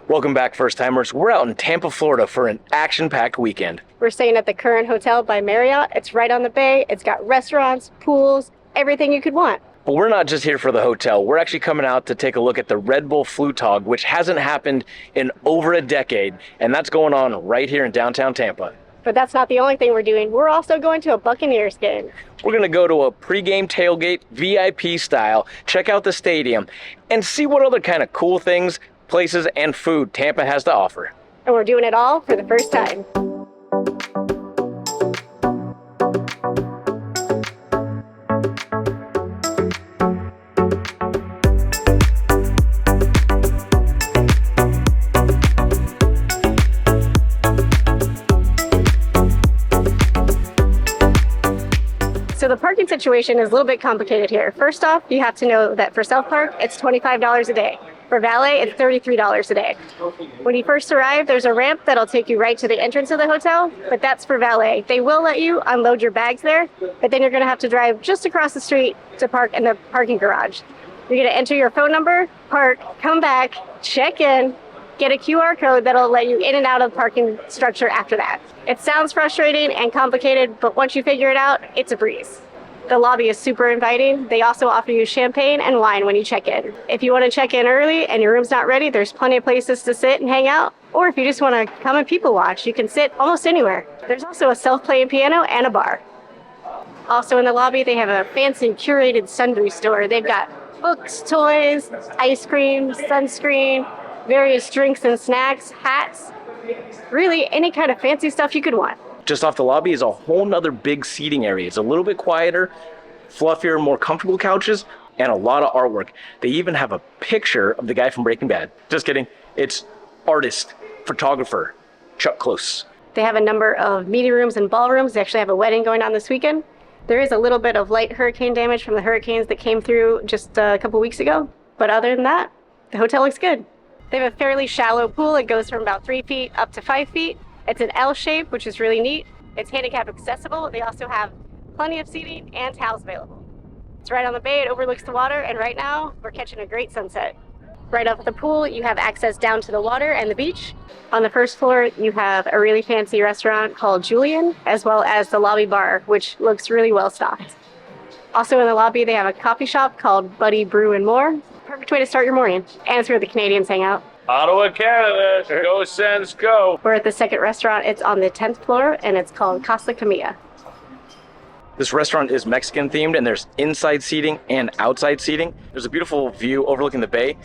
Welcome back, first-timers. We're out in Tampa, Florida for an action-packed weekend. We're staying at the Current Hotel by Marriott. It's right on the bay. It's got restaurants, pools, everything you could want. But we're not just here for the hotel. We're actually coming out to take a look at the RedBull Flugtag, which hasn't happened in over a decade, and that's going on right here in downtown Tampa. But that's not the only thing we're doing. We're also going to a Buccaneers game. We're going to go to a pregame tailgate, VIP style, check out the stadium, and see what other kind of cool things, places, and food Tampa has to offer. And we're doing it all for the first time. So the parking situation is a little bit complicated here. First off, you have to know that for self-park, it's $25 a day. For valet, it's $33 a day. When you first arrive, there's a ramp that'll take you right to the entrance of the hotel, but that's for valet. They will let you unload your bags there, but then you're gonna have to drive just across the street to park in the parking garage. You're gonna enter your phone number, park, come back, check in, get a QR code that'll let you in and out of the parking structure after that. It sounds frustrating and complicated, but once you figure it out, it's a breeze. The lobby is super inviting. They also offer you champagne and wine when you check in. If you want to check in early and your room's not ready, there's plenty of places to sit and hang out. Or if you just want to come and people watch, you can sit almost anywhere. There's also a self-playing piano and a bar. Also in the lobby, they have a fancy curated sundry store. They've got books, toys, ice cream, sunscreen, various drinks and snacks, hats, really any kind of fancy stuff you could want. Just off the lobby is a whole nother big seating area. It's a little bit quieter, fluffier, more comfortable couches, and a lot of artwork. They even have a picture of the guy from Breaking Bad. Just kidding. It's artist, photographer, Chuck Close. They have a number of meeting rooms and ballrooms. They actually have a wedding going on this weekend. There is a little bit of light hurricane damage from the hurricanes that came through just a couple weeks ago. But other than that, the hotel looks good. They have a fairly shallow pool. It goes from about 3 feet up to 5 feet. It's an L shape, which is really neat. It's handicap accessible. They also have plenty of seating and towels available. It's right on the bay. It overlooks the water, and right now we're catching a great sunset. Right up at the pool, you have access down to the water and the beach. On the first floor, you have a really fancy restaurant called Julian, as well as the lobby bar, which looks really well stocked. Also in the lobby, they have a coffee shop called Buddy Brew and More. Perfect way to start your morning. And it's where the Canadians hang out. Ottawa, Canada, go Sens, go. We're at the second restaurant. It's on the 10th floor, and it's called Casa Camilla. This restaurant is Mexican themed, and there's inside seating and outside seating. There's a beautiful view overlooking the bay,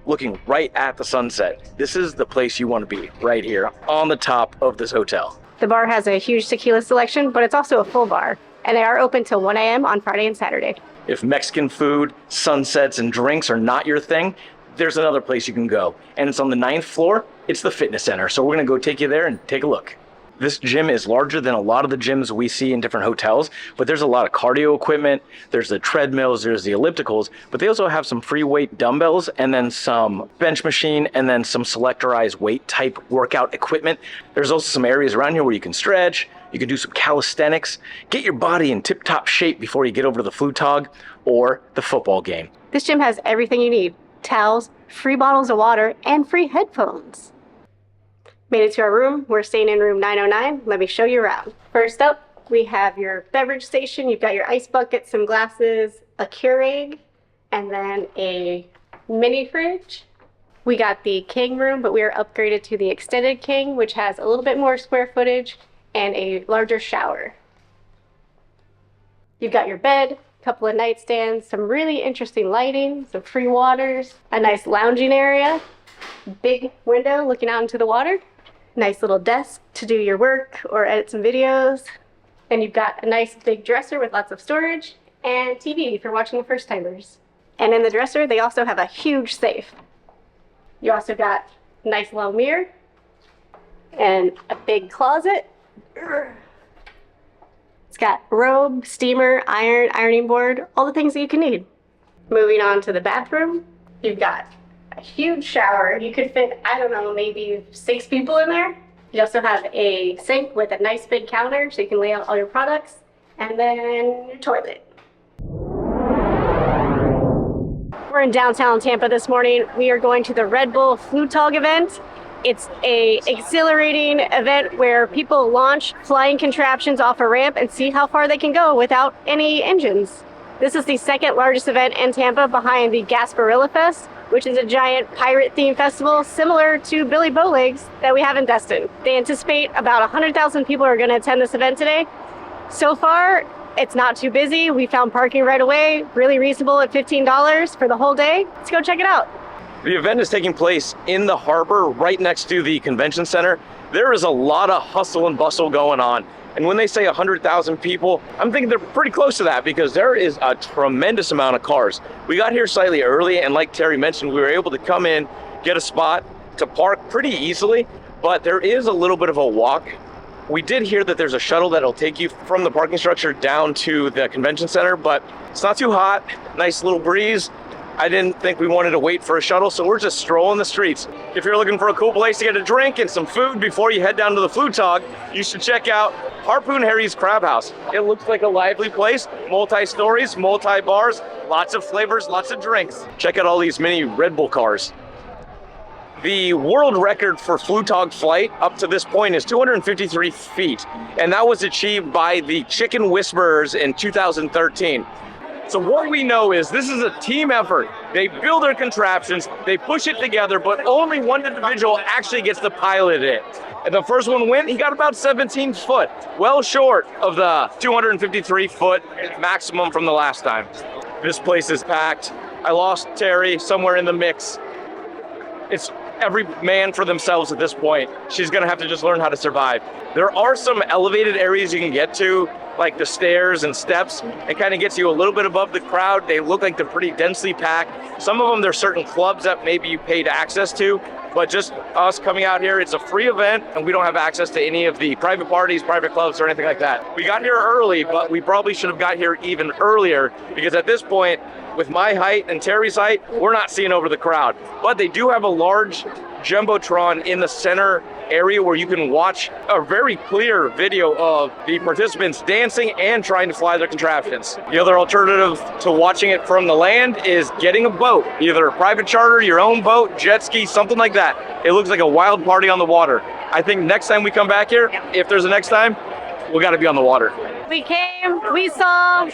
looking right at the sunset. This is the place you want to be, right here on the top of this hotel. The bar has a huge tequila selection, but it's also a full bar, and they are open till 1 a.m. on Friday and Saturday. If Mexican food, sunsets, and drinks are not your thing, there's another place you can go, and it's on the 9th floor. It's the fitness center, so we're gonna go take you there and take a look. This gym is larger than a lot of the gyms we see in different hotels, but there's a lot of cardio equipment, there's the treadmills, there's the ellipticals, but they also have some free weight dumbbells and then some bench machine and then some selectorized weight type workout equipment. There's also some areas around here where you can stretch, you can do some calisthenics, get your body in tip-top shape before you get over to the Flugtag or the football game. This gym has everything you need. Towels, free bottles of water, and free headphones. Made it to our room. We're staying in room 909. Let me show you around. First up, we have your beverage station. You've got your ice bucket, some glasses, a Keurig, and then a mini fridge. We got the king room, but we are upgraded to the extended king, which has a little bit more square footage and a larger shower. You've got your bed, couple of nightstands, some really interesting lighting, some free waters, a nice lounging area, big window looking out into the water, nice little desk to do your work or edit some videos. And you've got a nice big dresser with lots of storage and TV for watching the first timers. And in the dresser, they also have a huge safe. You also got a nice long mirror and a big closet. It's got robe, steamer, ironing board, all the things that you can need. Moving on to the bathroom, you've got a huge shower. You could fit, I don't know, maybe 6 people in there. You also have a sink with a nice big counter so you can lay out all your products, and then your toilet. We're We're in downtown Tampa this morning. We are going to the RedBull Flugtag event. It's a exhilarating event where people launch flying contraptions off a ramp and see how far they can go without any engines. This is the second largest event in Tampa behind the Gasparilla Fest, which is a giant pirate-themed festival similar to Billy Bowlegs that we have in Destin. They anticipate about 100,000 people are going to attend this event today. So far, it's not too busy. We found parking right away, really reasonable at $15 for the whole day. Let's go check it out. The event is taking place in the harbor right next to the convention center. There is a lot of hustle and bustle going on. And when they say 100,000 people, I'm thinking they're pretty close to that because there is a tremendous amount of cars. We got here slightly early, and like Terry mentioned, we were able to come in, get a spot to park pretty easily, but there is a little bit of a walk. We did hear that there's a shuttle that'll take you from the parking structure down to the convention center, but it's not too hot, nice little breeze. I didn't think we wanted to wait for a shuttle, so we're just strolling the streets. If you're looking for a cool place to get a drink and some food before you head down to the Flugtag, you should check out Harpoon Harry's Crab House. It looks like a lively place, multi-stories, multi-bars, lots of flavors, lots of drinks. Check out all these mini Red Bull cars. The world record for Flugtag flight up to this point is 253 feet, and that was achieved by the Chicken Whisperers in 2013. So what we know is this is a team effort. They build their contraptions, they push it together, but only one individual actually gets to pilot it. And the first one went, he got about 17 foot, well short of the 253 foot maximum from the last time. This place is packed. I lost Terry somewhere in the mix. It's every man for themselves at this point. She's gonna have to just learn how to survive. There are some elevated areas you can get to, like the stairs and steps. It kind of gets you a little bit above the crowd. They look like they're pretty densely packed. Some of them, there's certain clubs that maybe you paid access to, but just us coming out here, it's a free event and we don't have access to any of the private parties, private clubs, or anything like that. We got here early, but we probably should have got here even earlier because at this point, with my height and Terry's height, we're not seeing over the crowd. But they do have a large Jumbotron in the center area where you can watch a very clear video of the participants dancing and trying to fly their contraptions. The other alternative to watching it from the land is getting a boat, either a private charter, your own boat, jet ski, something like that. It looks like a wild party on the water. I think next time we come back here, if there's a next time, we got to be on the water. We came, we saw,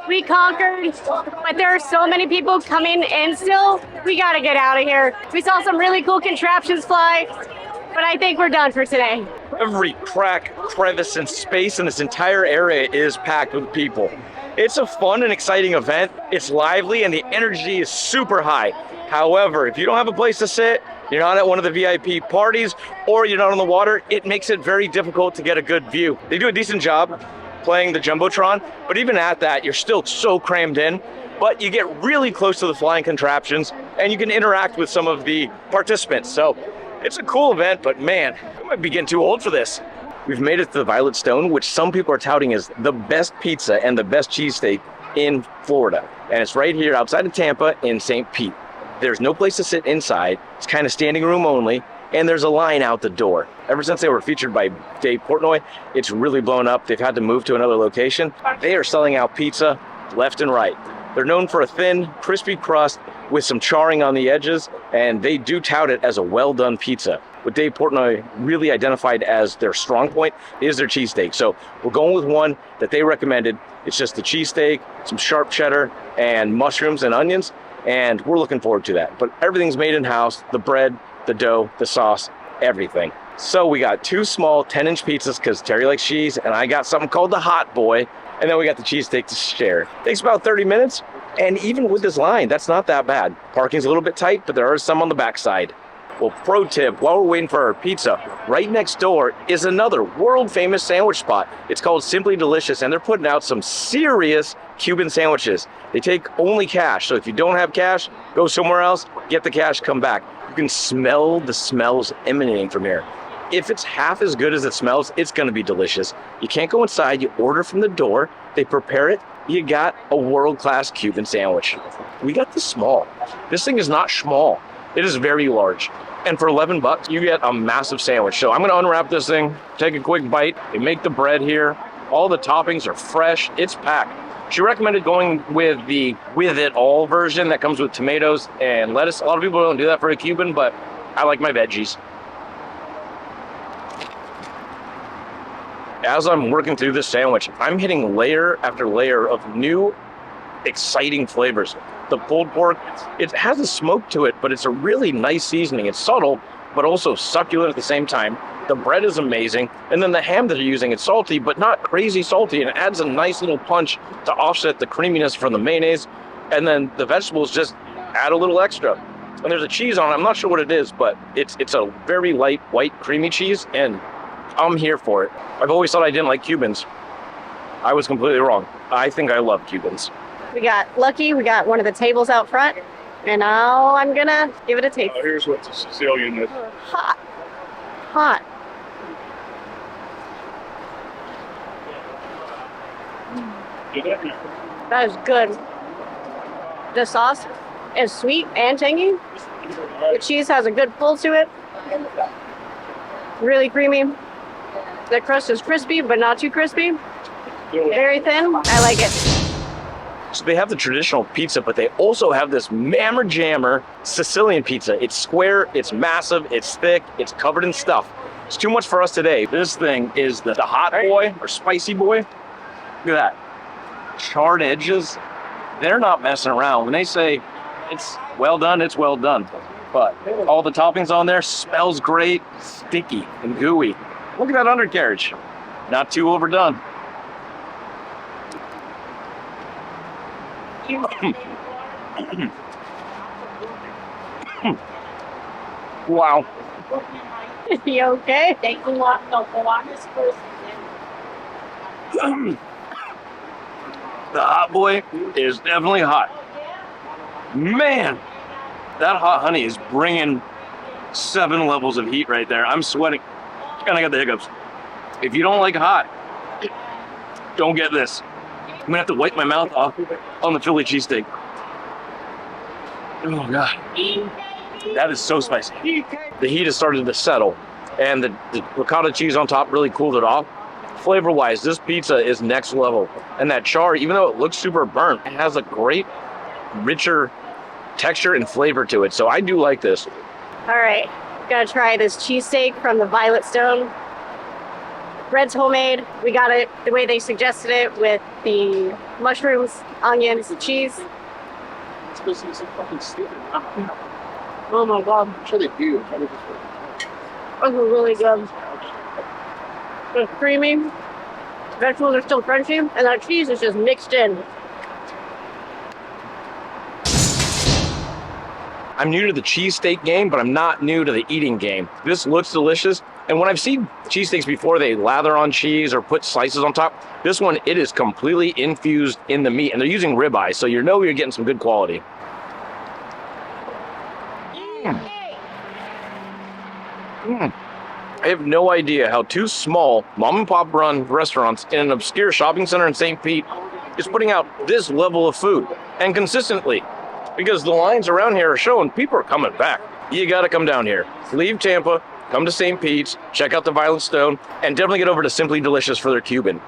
we conquered, but there are so many people coming in still. We gotta get out of here. We saw some really cool contraptions fly, but I think we're done for today. Every crack, crevice, and space in this entire area is packed with people. It's a fun and exciting event. It's lively and the energy is super high. However, if you don't have a place to sit, you're not at one of the VIP parties, or you're not on the water, it makes it very difficult to get a good view. They do a decent job playing the Jumbotron, but even at that, you're still so crammed in. But you get really close to the flying contraptions, and you can interact with some of the participants. So it's a cool event, but man, we might be getting too old for this. We've made it to the Violet Stone, which some people are touting as the best pizza and the best cheesesteak in Florida. And it's right here outside of Tampa in St. Pete. There's no place to sit inside. It's kind of standing room only, and there's a line out the door. Ever since they were featured by Dave Portnoy, it's really blown up. They've had to move to another location. They are selling out pizza left and right. They're known for a thin, crispy crust with some charring on the edges, and they do tout it as a well-done pizza. What Dave Portnoy really identified as their strong point is their cheesesteak. So we're going with one that they recommended. It's just the cheesesteak, some sharp cheddar, and mushrooms and onions, and we're looking forward to that. But everything's made in-house, the bread, the dough, the sauce, everything. So we got two small 10-inch pizzas because Terry likes cheese, and I got something called the Hot Boy, and then we got the cheesesteak to share. Takes about 30 minutes, and even with this line, that's not that bad. Parking's a little bit tight, but there are some on the backside. Well, pro tip, while we're waiting for our pizza, right next door is another world-famous sandwich spot. It's called Simply Delicious, and they're putting out some serious Cuban sandwiches. They take only cash, so if you don't have cash, go somewhere else, get the cash, come back. You can smell the smells emanating from here. If it's half as good as it smells, it's gonna be delicious. You can't go inside, you order from the door, they prepare it, you got a world-class Cuban sandwich. We got the small. This thing is not small, it is very large. And for 11 bucks, you get a massive sandwich. So I'm gonna unwrap this thing, take a quick bite. They make the bread here. All the toppings are fresh, it's packed. She recommended going with the With It All version that comes with tomatoes and lettuce. A lot of people don't do that for a Cuban, but I like my veggies. As I'm working through this sandwich, I'm hitting layer after layer of new, exciting flavors. The pulled pork, it has a smoke to it, but it's a really nice seasoning. It's subtle, but also succulent at the same time. The bread is amazing. And then the ham that they're using, it's salty, but not crazy salty, and it adds a nice little punch to offset the creaminess from the mayonnaise. And then the vegetables just add a little extra. And there's a cheese on it. I'm not sure what it is, but it's a very light, white, creamy cheese, and I'm here for it. I've always thought I didn't like Cubans. I was completely wrong. I think I love Cubans. We got lucky. We got one of the tables out front. And now I'm going to give it a taste. Here's what the Sicilian is. Hot. Hot. That is good. The sauce is sweet and tangy. The cheese has a good pull to it. Really creamy. The crust is crispy, but not too crispy. Very thin. I like it. So they have the traditional pizza, but they also have this mammer jammer Sicilian pizza. It's square, it's massive, it's thick, it's covered in stuff. It's too much for us today. This thing is the hot boy or spicy boy. Look at that. Charred edges. They're not messing around. When they say it's well done, it's well done. But all the toppings on there smells great, sticky and gooey. Look at that undercarriage. Not too overdone. Wow. You okay? The hot boy is definitely hot. Man, that hot honey is bringing 7 levels of heat right there. I'm sweating, and I got the hiccups. If you don't like hot, don't get this. I'm gonna have to wipe my mouth off on the Philly cheesesteak. Oh God, that is so spicy. The heat has started to settle, and the ricotta cheese on top really cooled it off. Flavor-wise, this pizza is next level. And that char, even though it looks super burnt, it has a great, richer texture and flavor to it. So I do like this. All right, gotta try this cheesesteak from the Violet Stone. Bread's homemade. We got it the way they suggested it, with the mushrooms, onions, cheese. Oh my God. I'm sure they do. This is really good. It's creamy. Vegetables are still crunchy, and that cheese is just mixed in. I'm new to the cheesesteak game, but I'm not new to the eating game. This looks delicious. And when I've seen cheesesteaks before, they lather on cheese or put slices on top. This one, it is completely infused in the meat, and they're using ribeye, so you know you're getting some good quality. I have no idea how 2 small mom and pop run restaurants in an obscure shopping center in St. Pete is putting out this level of food, and consistently, because the lines around here are showing people are coming back. You gotta come down here. Leave Tampa, come to St. Pete's, check out the Violet Stone, and definitely get over to Simply Delicious for their Cuban.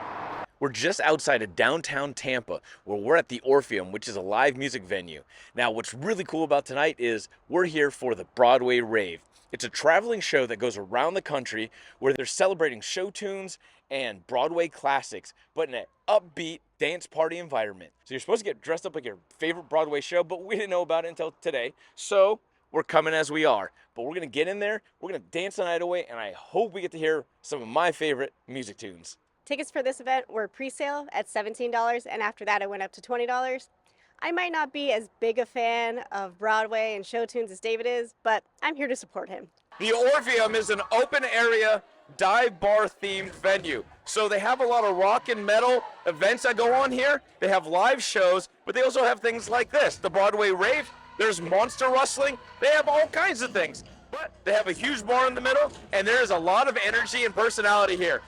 We're just outside of downtown Tampa, where we're at the Orpheum, which is a live music venue. Now, what's really cool about tonight is we're here for the Broadway Rave. It's a traveling show that goes around the country where they're celebrating show tunes and Broadway classics, but in an upbeat dance party environment. So you're supposed to get dressed up like your favorite Broadway show, but we didn't know about it until today. So we're coming as we are. But we're going to get in there, we're going to dance the night away, and I hope we get to hear some of my favorite music tunes. Tickets for this event were pre-sale at $17, and after that it went up to $20. I might not be as big a fan of Broadway and show tunes as David is, but I'm here to support him. The Orpheum is an open area dive bar themed venue. So they have a lot of rock and metal events that go on here. They have live shows, but they also have things like this, the Broadway Rave. There's monster wrestling. They have all kinds of things. But they have a huge bar in the middle, and there is a lot of energy and personality here.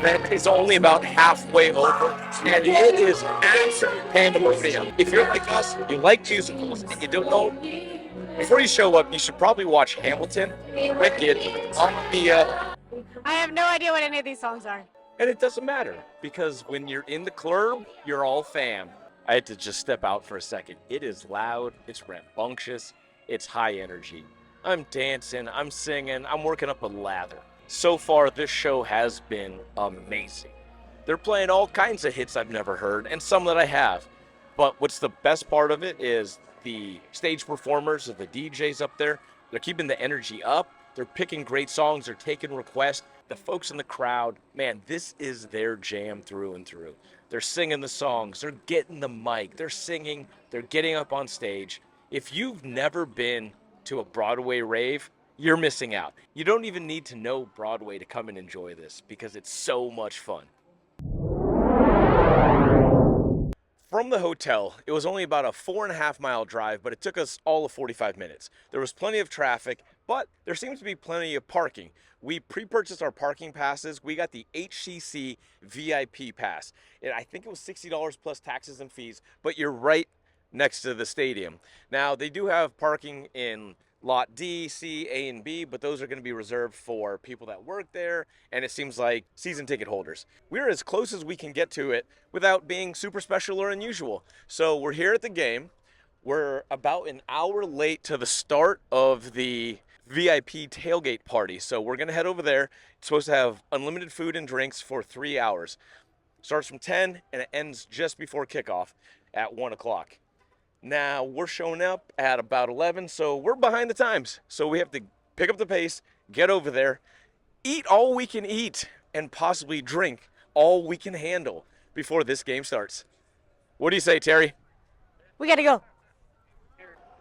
event is only about halfway over, and it is absolute pandemonium. If you're like us, you like musicals, and you don't know, before you show up, you should probably watch Hamilton, Wicked, Mamma Mia. I have no idea what any of these songs are. And it doesn't matter, because when you're in the club, you're all fam. I had to just step out for a second. It is loud, it's rambunctious, it's high energy. I'm dancing, I'm singing, I'm working up a lather. So far, this show has been amazing. They're playing all kinds of hits I've never heard, and some that I have. But what's the best part of it is the stage performers, or the DJs up there, they're keeping the energy up. They're picking great songs, they're taking requests. The folks in the crowd, man, this is their jam through and through. They're singing the songs, they're getting the mic, they're singing, they're getting up on stage. If you've never been to a Broadway rave, you're missing out. You don't even need to know Broadway to come and enjoy this because it's so much fun. From the hotel, it was only about a 4.5-mile drive, but it took us all of 45 minutes. There was plenty of traffic, but there seems to be plenty of parking. We pre-purchased our parking passes. We got the HCC VIP pass. I think it was $60 plus taxes and fees, but you're right next to the stadium. Now, they do have parking in Lot D, C, A, and B, but those are going to be reserved for people that work there, and it seems like season ticket holders. We're as close as we can get to it without being super special or unusual. So we're here at the game. We're about an hour late to the start of the VIP tailgate party, so we're going to head over there. It's supposed to have unlimited food and drinks for 3 hours. Starts from 10, and it ends just before kickoff at 1 o'clock. Now, we're showing up at about 11, so we're behind the times. So we have to pick up the pace, get over there, eat all we can eat, and possibly drink all we can handle before this game starts. What do you say, Terry? We gotta go.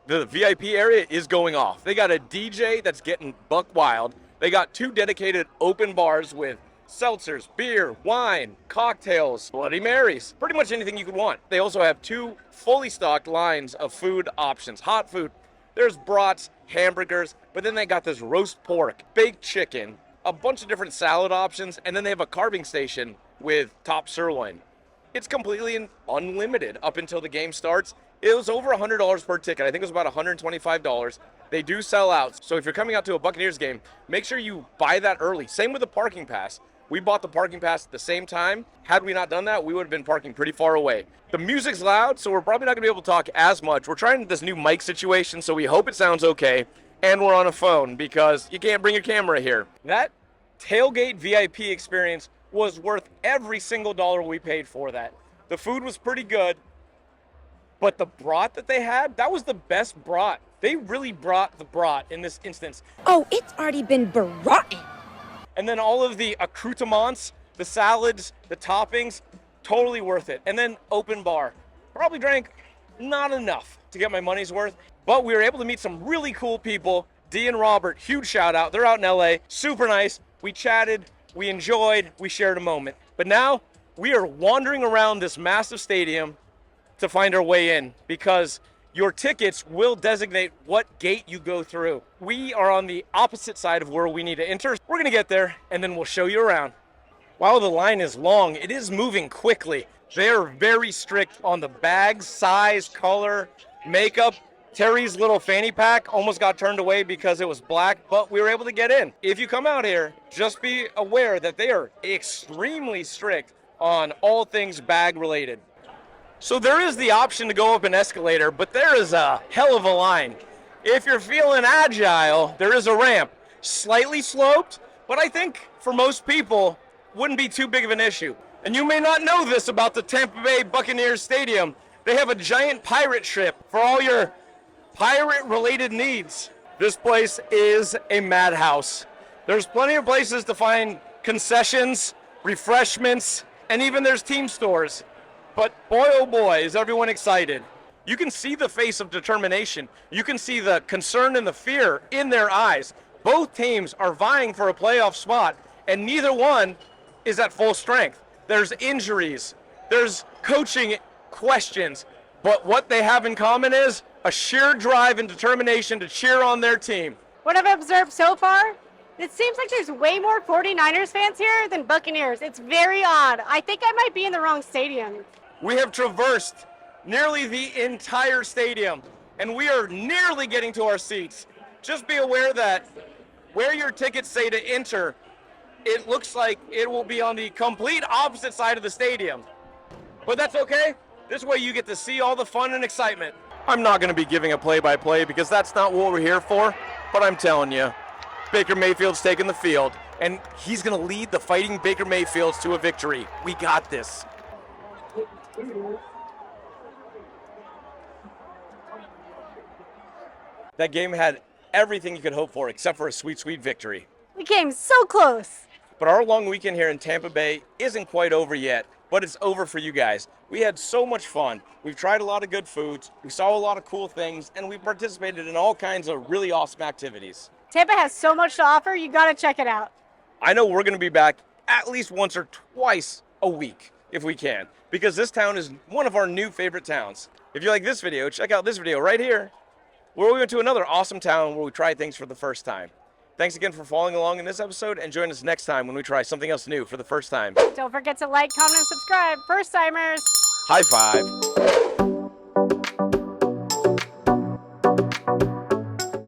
The VIP area is going off. They got a DJ that's getting buck wild. They got 2 dedicated open bars with seltzers, beer, wine, cocktails, Bloody Marys, pretty much anything you could want. They also have 2 fully stocked lines of food options, hot food. There's brats, hamburgers, but then they got this roast pork, baked chicken, a bunch of different salad options, and then they have a carving station with top sirloin. It's completely unlimited up until the game starts. It was over $100 per ticket. I think it was about $125. They do sell out. So if you're coming out to a Buccaneers game, make sure you buy that early. Same with the parking pass. We bought the parking pass at the same time. Had we not done that, we would have been parking pretty far away. The music's loud, so we're probably not going to be able to talk as much. We're trying this new mic situation, so we hope it sounds okay. And we're on a phone because you can't bring your camera here. That tailgate VIP experience was worth every single dollar we paid for that. The food was pretty good, but the brat that they had, that was the best brat. They really brought the brat in this instance. Oh, it's already been brought. And then all of the accoutrements, the salads, the toppings, totally worth it. And then open bar. Probably drank not enough to get my money's worth, but we were able to meet some really cool people. Dee and Robert, huge shout out. They're out in LA, super nice. We chatted, we enjoyed, we shared a moment. But now we are wandering around this massive stadium to find our way in because your tickets will designate what gate you go through. We are on the opposite side of where we need to enter. We're gonna get there and then we'll show you around. While the line is long, it is moving quickly. They're very strict on the bags, size, color, makeup. Terry's little fanny pack almost got turned away because it was black, but we were able to get in. If you come out here, just be aware that they are extremely strict on all things bag related. So there is the option to go up an escalator, but there is a hell of a line. If you're feeling agile, there is a ramp. Slightly sloped, but I think for most people, wouldn't be too big of an issue. And you may not know this about the Tampa Bay Buccaneers Stadium. They have a giant pirate ship for all your pirate-related needs. This place is a madhouse. There's plenty of places to find concessions, refreshments, and even there's team stores. But boy, oh boy, is everyone excited. You can see the face of determination. You can see the concern and the fear in their eyes. Both teams are vying for a playoff spot, and neither one is at full strength. There's injuries, there's coaching questions, but what they have in common is a sheer drive and determination to cheer on their team. What I've observed so far It seems like there's way more 49ers fans here than Buccaneers. It's very odd. I think I might be in the wrong stadium. We have traversed nearly the entire stadium, and we are nearly getting to our seats. Just be aware that where your tickets say to enter, it looks like it will be on the complete opposite side of the stadium. But that's okay. This way you get to see all the fun and excitement. I'm not going to be giving a play-by-play because that's not what we're here for, but I'm telling you, Baker Mayfield's taking the field, and he's going to lead the Fighting Baker Mayfields to a victory. We got this. That game had everything you could hope for except for a sweet, sweet victory. We came so close. But our long weekend here in Tampa Bay isn't quite over yet, but it's over for you guys. We had so much fun. We've tried a lot of good foods, we saw a lot of cool things, and we participated in all kinds of really awesome activities. Tampa has so much to offer, you gotta check it out. I know we're going to be back at least once or twice a week if we can, because this town is one of our new favorite towns. If you like this video, check out this video right here, where we went to another awesome town where we tried things for the first time. Thanks again for following along in this episode, and join us next time when we try something else new for the first time. Don't forget to like, comment, and subscribe. First timers. High five.